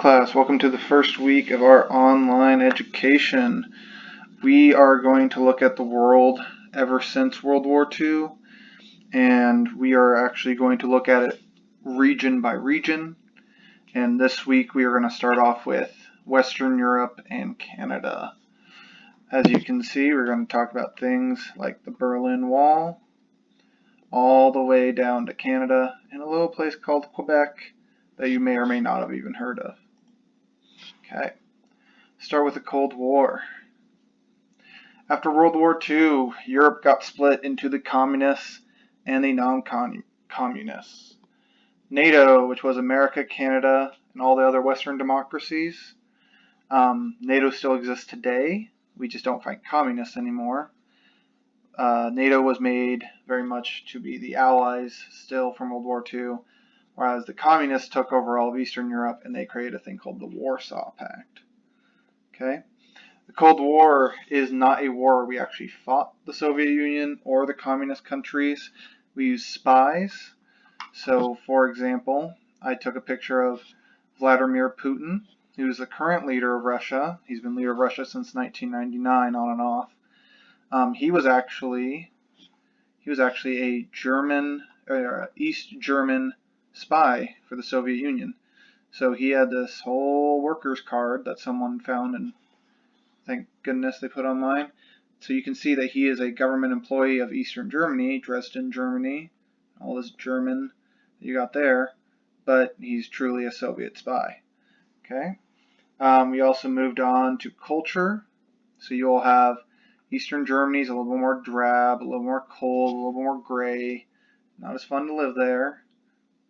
class, welcome to the first week of our online education. We are going to look at the world ever since World War II, and we are actually going to look at it region by region. And this week we are going to start off with Western Europe and Canada. As you can see, we're going to talk about things like the Berlin Wall, all the way down to Canada, and a little place called Quebec that you may or may not have even heard of. Okay, start with the Cold War. After World War II, Europe got split into the communists and the non-communists. NATO, which was America, Canada, and all the other Western democracies, NATO still exists today. We just don't fight communists anymore. NATO was made very much to be the allies still from World War II, whereas the communists took over all of Eastern Europe and they created a thing called the Warsaw Pact. Okay? The Cold War is not a war where we actually fought the Soviet Union or the communist countries. We used spies. So, for example, I took a picture of Vladimir Putin, who is the current leader of Russia. He's been leader of Russia since 1999, on and off. He was actually a German, East German spy for the Soviet Union. So he had this whole workers card that someone found, and thank goodness they put online. So you can see that he is a government employee of Eastern Germany, Dresden, Germany, all this German that you got there, but he's truly a Soviet spy. Okay. We also moved on to culture. So you'll have Eastern Germany's a little bit more drab, a little more cold, a little more gray. Not as fun to live there,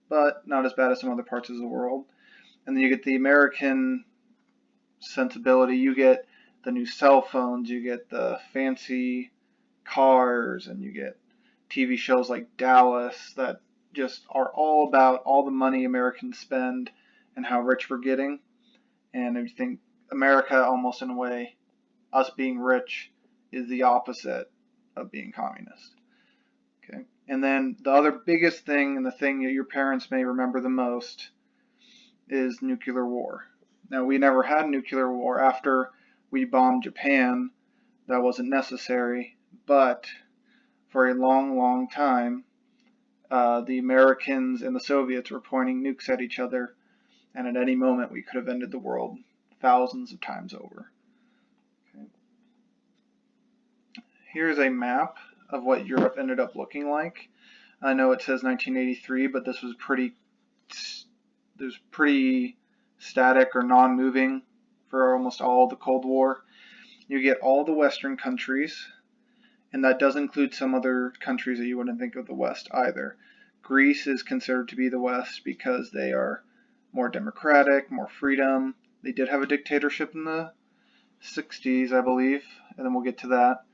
but not as bad as some other parts of the world. And then you get the American sensibility. You get the new cell phones, you get the fancy cars, and you get TV shows like Dallas that just are all about all the money Americans spend and how rich we're getting. And if you think America, almost in a way, us being rich is the opposite of being communist. Okay. And then the other biggest thing, and the thing that your parents may remember the most, is nuclear war. Now, we never had nuclear war after we bombed Japan. That wasn't necessary, but for a long, long time, the Americans and the Soviets were pointing nukes at each other, and at any moment we could have ended the world thousands of times over. Okay. Here's a map of what Europe ended up looking like. I know it says 1983, but this was pretty static or non-moving for almost all of the Cold War. You get all the Western countries, and that does include some other countries that you wouldn't think of the West either. Greece is considered to be the West because they are more democratic, more freedom. They did have a dictatorship in the 60s, I believe, and then we'll get to that,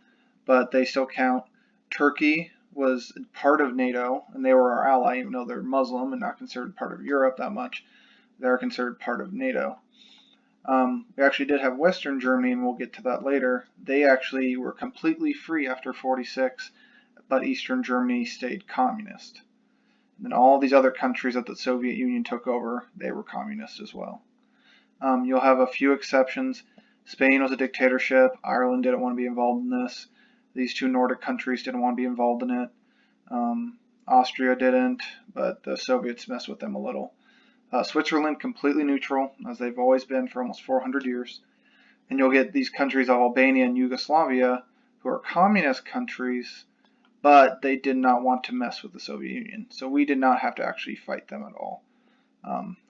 but they still count. Turkey was part of NATO, and they were our ally, even though they're Muslim and not considered part of Europe that much. They're considered part of NATO. We actually did have Western Germany, and we'll get to that later. They actually were completely free after 46, but Eastern Germany stayed communist. And then all these other countries that the Soviet Union took over, they were communist as well. You'll have a few exceptions. Spain was a dictatorship. Ireland didn't want to be involved in this. These two Nordic countries didn't want to be involved in it. Austria didn't, but the Soviets messed with them a little. Switzerland, completely neutral, as they've always been for almost 400 years. And you'll get these countries of Albania and Yugoslavia, who are communist countries, but they did not want to mess with the Soviet Union. So we did not have to actually fight them at all.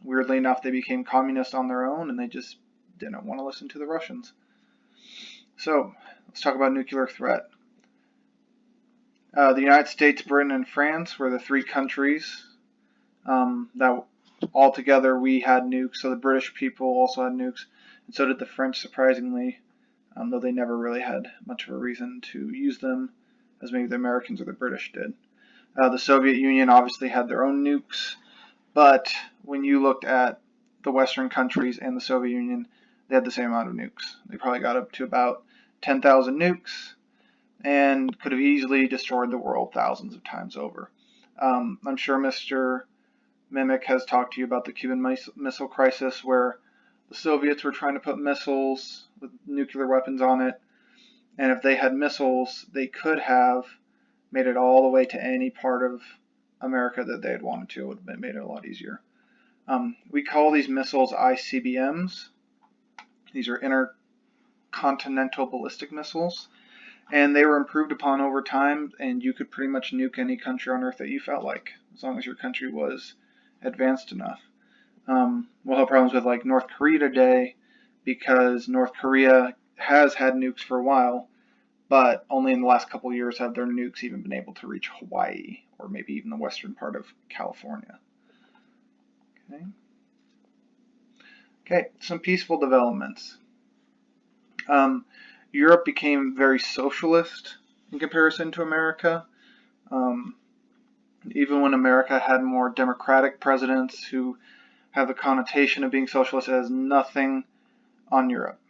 Weirdly enough, they became communist on their own, and they just didn't want to listen to the Russians. So let's talk about nuclear threat. The United States, Britain, and France were the three countries that altogether we had nukes. So the British people also had nukes, and so did the French, surprisingly, though they never really had much of a reason to use them, as maybe the Americans or the British did. The Soviet Union obviously had their own nukes, but when you looked at the Western countries and the Soviet Union, they had the same amount of nukes. They probably got up to about 10,000 nukes and could have easily destroyed the world thousands of times over. I'm sure Mr. Mimic has talked to you about the Cuban Missile Crisis, where The Soviets were trying to put missiles with nuclear weapons on it, and if they had missiles, they could have made it all the way to any part of America that they had wanted to. It would have made it a lot easier. We call these missiles ICBMs. These are intercontinental ballistic missiles, and they were improved upon over time, and you could pretty much nuke any country on Earth that you felt like, as long as your country was advanced enough. We'll have problems with like North Korea today, because North Korea has had nukes for a while, but only in the last couple of years have their nukes even been able to reach Hawaii, or maybe even the western part of California. Okay, some peaceful developments. Europe became very socialist in comparison to America. Even when America had more democratic presidents who have the connotation of being socialist, it has nothing on Europe.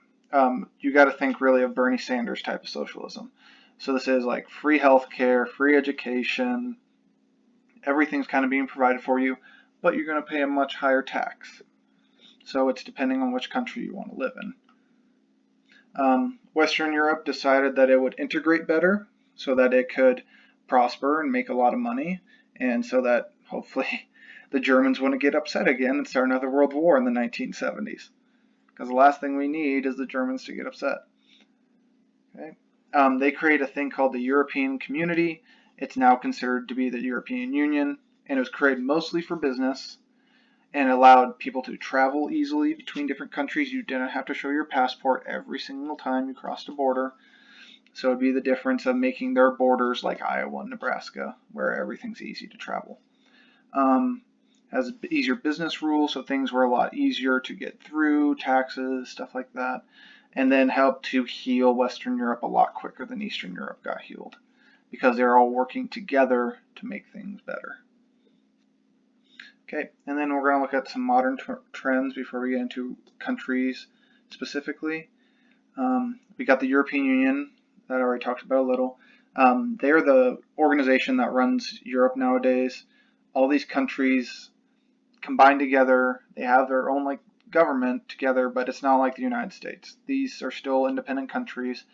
You got to think really of Bernie Sanders type of socialism. So this is like free healthcare, free education, everything's kind of being provided for you, but you're going to pay a much higher tax. So it's depending on which country you want to live in. Western Europe decided that it would integrate better so that it could prosper and make a lot of money, and so that hopefully the Germans wouldn't get upset again and start another world war in the 1970s. Because the last thing we need is the Germans to get upset. Okay. They create a thing called the European Community. It's now considered to be the European Union, and it was created mostly for business, and allowed people to travel easily between different countries. You didn't have to show your passport every single time you crossed a border. So it would be the difference of making their borders like Iowa and Nebraska, where everything's easy to travel. Has easier business rules, so things were a lot easier to get through, taxes, stuff like that, and then helped to heal Western Europe a lot quicker than Eastern Europe got healed, because they're all working together to make things better. Okay, and then we're going to look at some modern trends before we get into countries specifically. We got the European Union that I already talked about a little. They're the organization that runs Europe nowadays. All these countries combine together. They have their own like government together, but it's not like the United States. These are still independent countries,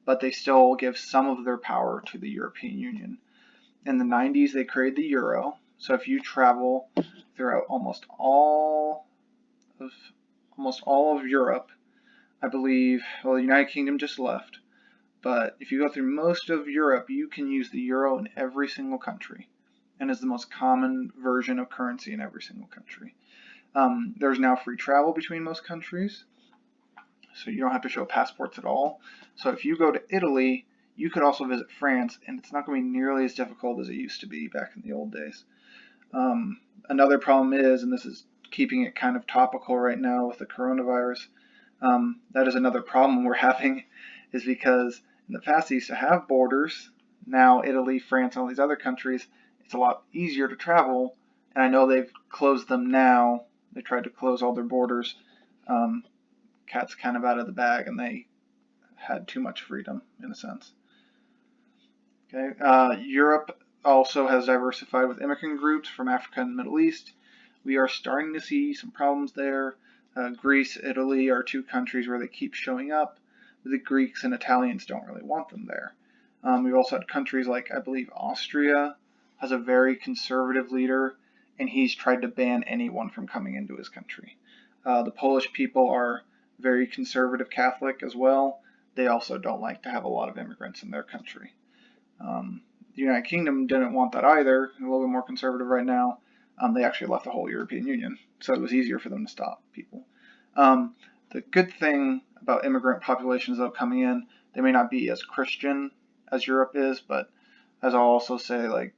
but they still give some of their power to the European Union. In the 90s, they created the euro. So if you travel throughout almost all of Europe, I believe, well, the United Kingdom just left, but if you go through most of Europe, you can use the euro in every single country, and is the most common version of currency in every single country. There's now free travel between most countries, so you don't have to show passports at all. So if you go to Italy, you could also visit France, and it's not going to be nearly as difficult as it used to be back in the old days. Another problem is, and this is keeping it kind of topical right now with the coronavirus, that is another problem we're having, is because in the past they used to have borders. Now Italy, France, and all these other countries, it's a lot easier to travel, and I know they've closed them now. They tried to close all their borders. Cat's kind of out of the bag, and they had too much freedom in a sense. Okay, Europe also has diversified with immigrant groups from Africa and the Middle East. We are starting to see some problems there. Greece, Italy are two countries where they keep showing up, but the Greeks and Italians don't really want them there. We've also had countries like, I believe, Austria has a very conservative leader, and he's tried to ban anyone from coming into his country. The Polish people are very conservative Catholic as well. They also don't like to have a lot of immigrants in their country. The United Kingdom didn't want that either, a little bit more conservative right now. They actually left the whole European Union, so it was easier for them to stop people. The good thing about immigrant populations that are coming in, they may not be as Christian as Europe is, but as I'll also say, like,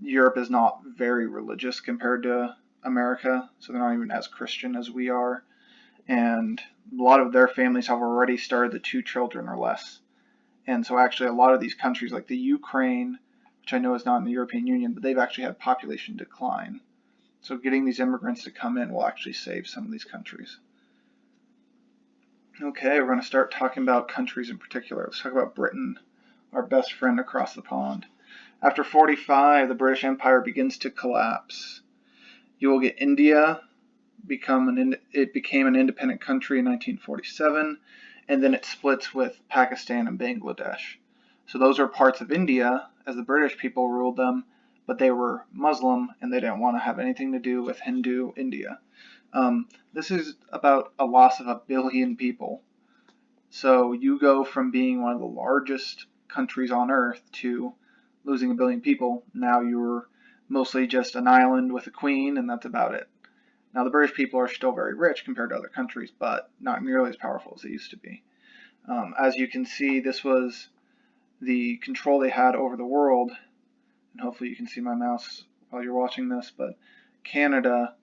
Europe is not very religious compared to America, so they're not even as Christian as we are, and a lot of their families have already started the 2 children or less. And so actually a lot of these countries like the Ukraine, which I know is not in the European Union, but they've actually had population decline. So getting these immigrants to come in will actually save some of these countries. Okay, we're going to start talking about countries in particular. Let's talk about Britain, our best friend across the pond. After 45, the British Empire begins to collapse. You will get India, became an independent country in 1947, and then it splits with Pakistan and Bangladesh. So those are parts of India as the British people ruled them, but they were Muslim and they didn't want to have anything to do with Hindu India. This is about a loss of 1 billion people. So you go from being one of the largest countries on earth to losing 1 billion people. Now you're mostly just an island with a queen, and that's about it. Now the British people are still very rich compared to other countries, but not nearly as powerful as they used to be. As you can see, this was the control they had over the world, and hopefully you can see my mouse while you're watching this, but Canada,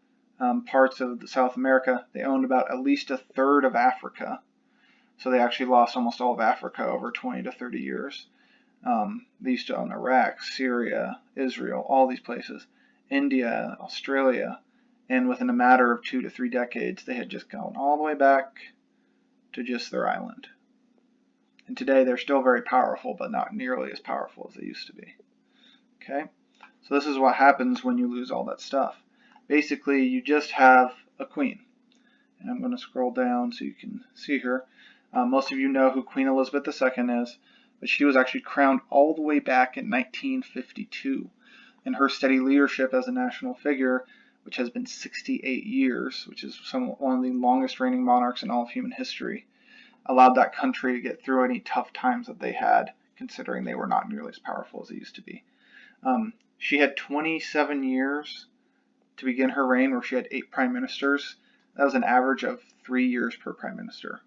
parts of South America, they owned about at least 1/3 of Africa. So they actually lost almost all of Africa over 20 to 30 years. They used to own Iraq, Syria, Israel, all these places, India, Australia, and within a matter of 2 to 3 decades, they had just gone all the way back to just their island. And today they're still very powerful, but not nearly as powerful as they used to be. Okay, so this is what happens when you lose all that stuff. Basically, you just have a queen. And I'm going to scroll down so you can see her. Most of you know who Queen Elizabeth II is, but she was actually crowned all the way back in 1952. And her steady leadership as a national figure, which has been 68 years, which is one of the longest reigning monarchs in all of human history, allowed that country to get through any tough times that they had, considering they were not nearly as powerful as they used to be. She had 27 years to begin her reign, where she had 8 prime ministers. That was an average of 3 years per prime minister.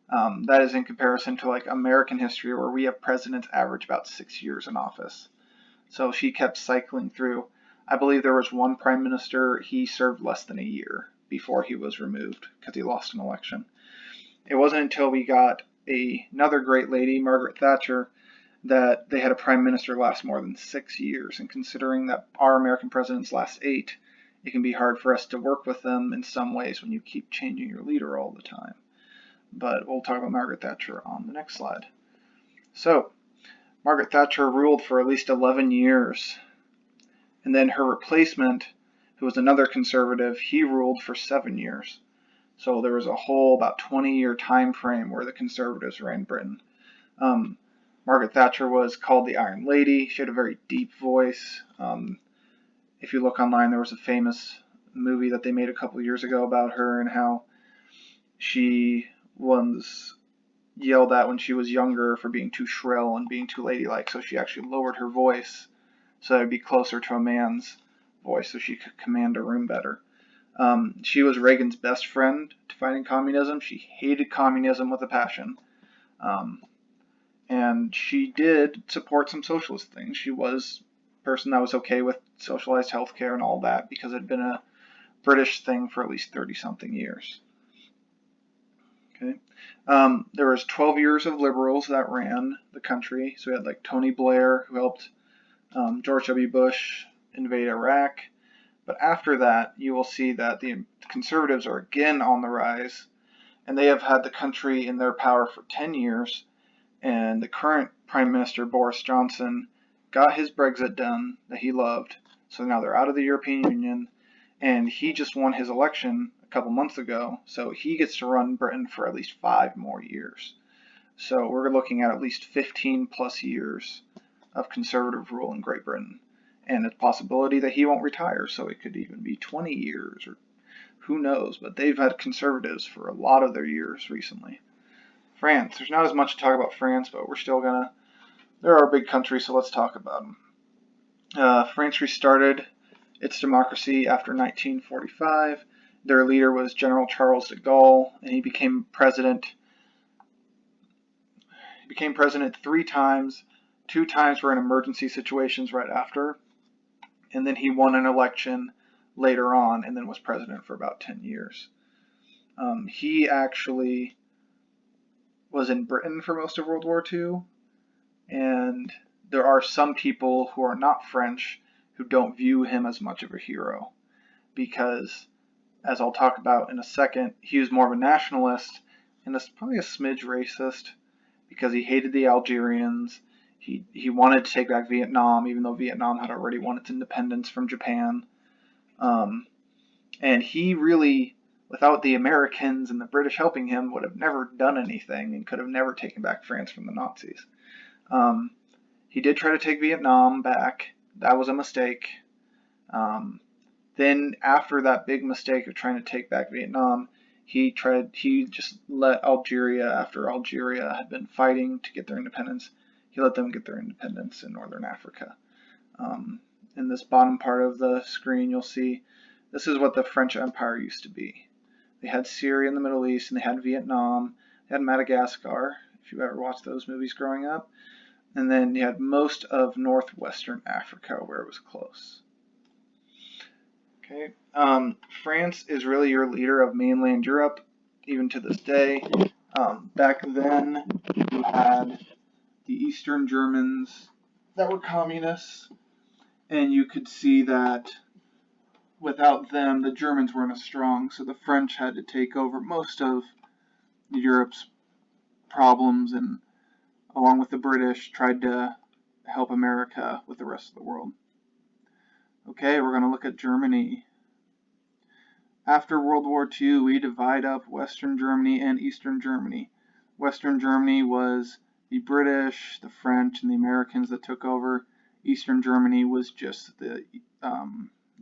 That is in comparison to like American history, where we have presidents average about 6 years in office. So she kept cycling through. I believe there was one prime minister, he served less than a year before he was removed because he lost an election. It wasn't until we got another great lady, Margaret Thatcher, that they had a prime minister last more than 6 years. And considering that our American presidents last 8, it can be hard for us to work with them in some ways when you keep changing your leader all the time. But we'll talk about Margaret Thatcher on the next slide. So, Margaret Thatcher ruled for at least 11 years. And then her replacement, who was another conservative, he ruled for 7 years. So there was a whole about 20-year time frame where the conservatives ran Britain. Margaret Thatcher was called the Iron Lady. She had a very deep voice. If you look online, there was a famous movie that they made a couple years ago about her and how she was yelled at when she was younger for being too shrill and being too ladylike, so she actually lowered her voice so that it would be closer to a man's voice so she could command a room better. She was Reagan's best friend to fighting communism. She hated communism with a passion. And she did support some socialist things. She was a person that was okay with socialized healthcare and all that because it had been a British thing for at least 30-something years. Okay. There was 12 years of liberals that ran the country. So we had like Tony Blair, who helped George W. Bush invade Iraq. But after that, you will see that the conservatives are again on the rise, and they have had the country in their power for 10 years. And the current Prime Minister, Boris Johnson, got his Brexit done that he loved. So now they're out of the European Union, and he just won his election a couple months ago, so he gets to run Britain for at least 5 more years. So we're looking at least 15 plus years of conservative rule in Great Britain. And it's a possibility that he won't retire, so it could even be 20 years, or who knows, but they've had conservatives for a lot of their years recently. France, there's not as much to talk about France, but we're still gonna, they're our big country, so let's talk about them. France restarted its democracy after 1945. Their leader was General Charles de Gaulle, and he became president. He became president 3 times. 2 times were in emergency situations right after. And then he won an election later on and then was president for about 10 years. He actually was in Britain for most of World War II. And there are some people who are not French who don't view him as much of a hero. Because, as I'll talk about in a second, he was more of a nationalist and probably a smidge racist because he hated the Algerians. He wanted to take back Vietnam, even though Vietnam had already won its independence from Japan. And he really, without the Americans and the British helping him, would have never done anything and could have never taken back France from the Nazis. Um, he did try to take Vietnam back. That was a mistake. Then after that big mistake of trying to take back Vietnam, he just let Algeria, after Algeria had been fighting to get their independence, he let them get their independence in northern Africa. In this bottom part of the screen, you'll see this is what the French Empire used to be. They had Syria in the Middle East, and they had Vietnam, they had Madagascar, if you ever watched those movies growing up, and then you had most of northwestern Africa where it was close. Okay, France is really your leader of mainland Europe, even to this day. Back then, you had the Eastern Germans that were communists, and you could see that without them, the Germans weren't as strong, so the French had to take over most of Europe's problems, and along with the British, tried to help America with the rest of the world. Okay, we're going to look at Germany. After World War II, we divide up Western Germany and Eastern Germany. Western Germany was the British, the French, and the Americans that took over. Eastern Germany was just the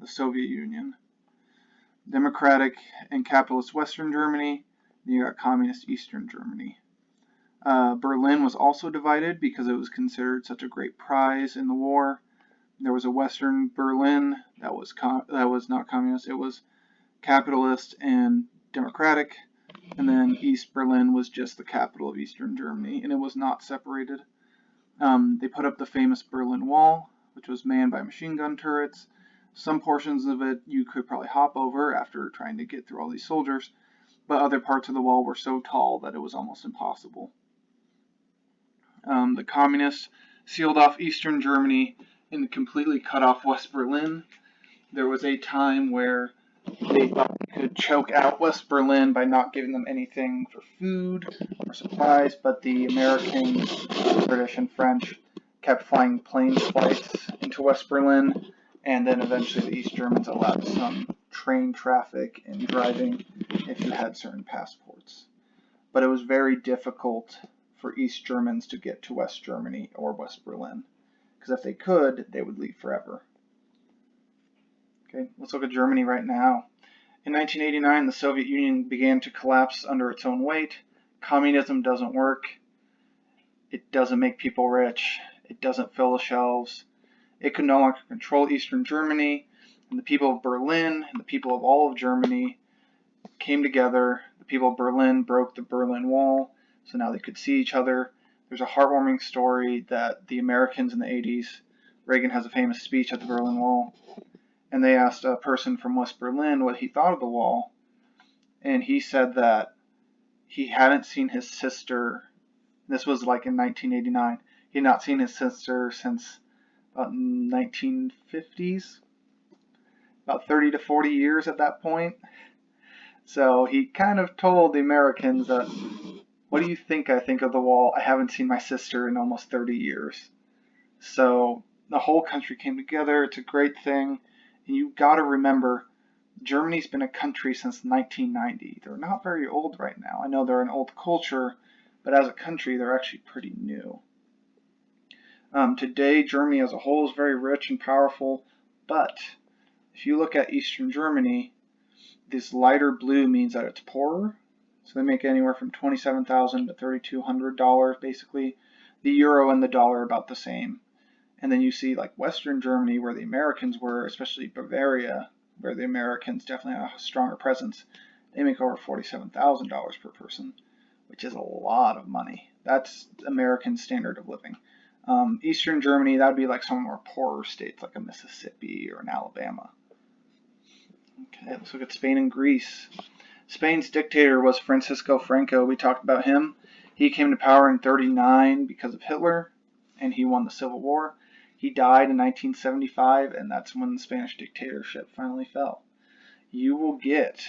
Soviet Union. Democratic and capitalist Western Germany, then you got communist Eastern Germany. Berlin was also divided because it was considered such a great prize in the war. There was a Western Berlin that was not communist, it was capitalist and democratic, and then East Berlin was just the capital of Eastern Germany, and it was not separated. They put up the famous Berlin Wall, which was manned by machine gun turrets. Some portions of it you could probably hop over after trying to get through all these soldiers, but other parts of the wall were so tall that it was almost impossible. The communists sealed off Eastern Germany and completely cut off West Berlin. There was a time where they thought they could choke out West Berlin by not giving them anything for food or supplies, but the Americans, British, and French kept flying plane flights into West Berlin, and then eventually the East Germans allowed some train traffic and driving if you had certain passports. But it was very difficult for East Germans to get to West Germany or West Berlin, because if they could, they would leave forever. Okay, let's look at Germany right now. In 1989, the Soviet Union began to collapse under its own weight. Communism doesn't work. It doesn't make people rich. It doesn't fill the shelves. It could no longer control Eastern Germany, and the people of Berlin and the people of all of Germany came together. The people of Berlin broke the Berlin Wall, so now they could see each other. There's a heartwarming story that the Americans in the 80s, Reagan has a famous speech at the Berlin Wall, and they asked a person from West Berlin what he thought of the wall, and he said that he hadn't seen his sister. This was like in 1989. He had not seen his sister since about 1950s, about 30 to 40 years at that point. So he kind of told the Americans that, what do you think I think of the wall? I haven't seen my sister in almost 30 years. So the whole country came together. It's a great thing. And you got to remember, Germany's been a country since 1990. They're not very old right now. I know they're an old culture, but as a country, they're actually pretty new. Today, Germany as a whole is very rich and powerful, but if you look at Eastern Germany, this lighter blue means that it's poorer. So they make anywhere from $27,000 to $3,200 basically. The euro and the dollar are about the same. And then you see like Western Germany, where the Americans were, especially Bavaria, where the Americans definitely have a stronger presence. They make over $47,000 per person, which is a lot of money. That's American standard of living. Eastern Germany, that would be like some more poorer states like a Mississippi or an Alabama. Okay, let's look at Spain and Greece. Spain's dictator was Francisco Franco. We talked about him. He came to power in 1939 because of Hitler, and he won the Civil War. He died in 1975, and that's when the Spanish dictatorship finally fell. You will get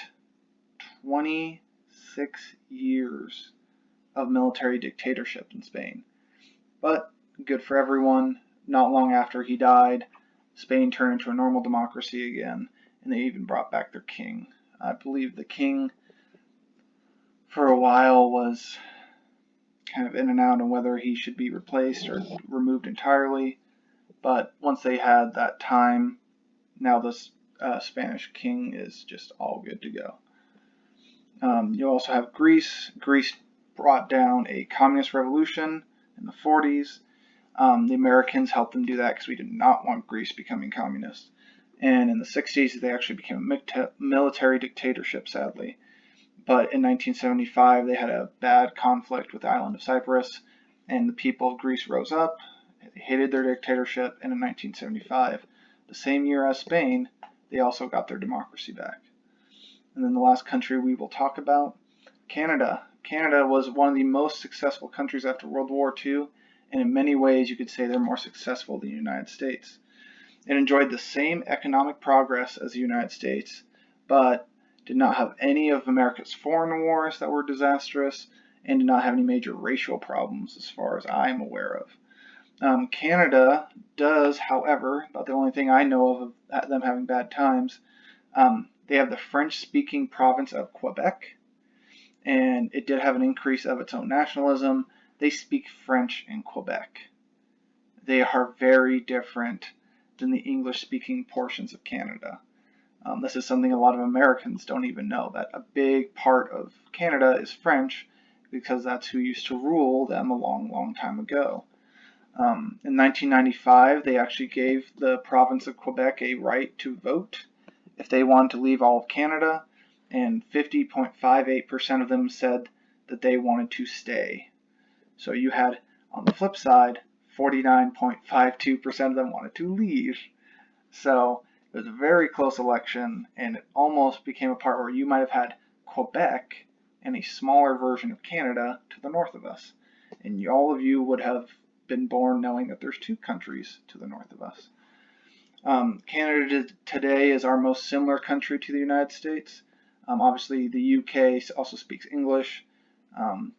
26 years of military dictatorship in Spain. But good for everyone. Not long after he died, Spain turned into a normal democracy again, and they even brought back their king. I believe the king for a while was kind of in and out on whether he should be replaced or removed entirely, but once they had that time, now this Spanish king is just all good to go. You also have Greece. Greece brought down a communist revolution in the 40s. The Americans helped them do that because we did not want Greece becoming communist. And in the 60s, they actually became a military dictatorship, sadly. But in 1975, they had a bad conflict with the island of Cyprus, and the people of Greece rose up. They hated their dictatorship, and in 1975, the same year as Spain, they also got their democracy back. And then the last country we will talk about, Canada. Canada was one of the most successful countries after World War II, and in many ways you could say they're more successful than the United States. It enjoyed the same economic progress as the United States, but did not have any of America's foreign wars that were disastrous, and did not have any major racial problems as far as I'm aware of. Canada does, however, about the only thing I know of them having bad times, they have the French-speaking province of Quebec, and it did have an increase of its own nationalism. They speak French in Quebec. They are very different than the English-speaking portions of Canada. This is something a lot of Americans don't even know, that a big part of Canada is French because that's who used to rule them a long, long time ago. In 1995, they actually gave the province of Quebec a right to vote if they wanted to leave all of Canada, and 50.58% of them said that they wanted to stay. So you had, on the flip side, 49.52% of them wanted to leave. So it was a very close election, and it almost became a part where you might have had Quebec and a smaller version of Canada to the north of us. And all of you would have been born knowing that there's two countries to the north of us. Canada today is our most similar country to the United States. Obviously, the UK also speaks English,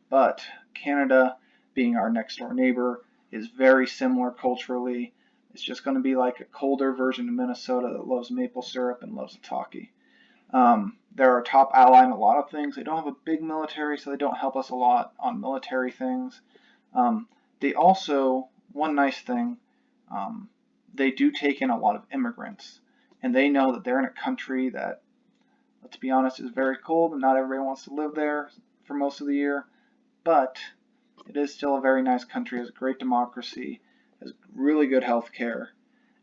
but Canada, being our next door neighbor, is very similar culturally. It's just going to be like a colder version of Minnesota that loves maple syrup and loves Taki. They're our top ally in a lot of things. They don't have a big military, so they don't help us a lot on military things. They also, one nice thing, they do take in a lot of immigrants, and they know that they're in a country that, let's be honest, is very cold, and not everybody wants to live there for most of the year, but it is still a very nice country, has a great democracy, has really good health care,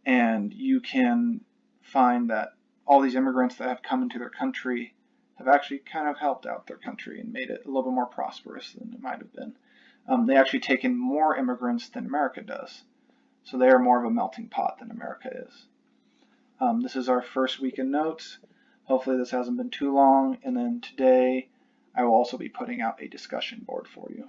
and you can find that all these immigrants that have come into their country have actually kind of helped out their country and made it a little bit more prosperous than it might have been. They actually take in more immigrants than America does, so they are more of a melting pot than America is. This is our first week in notes. Hopefully this hasn't been too long, and then today I will also be putting out a discussion board for you.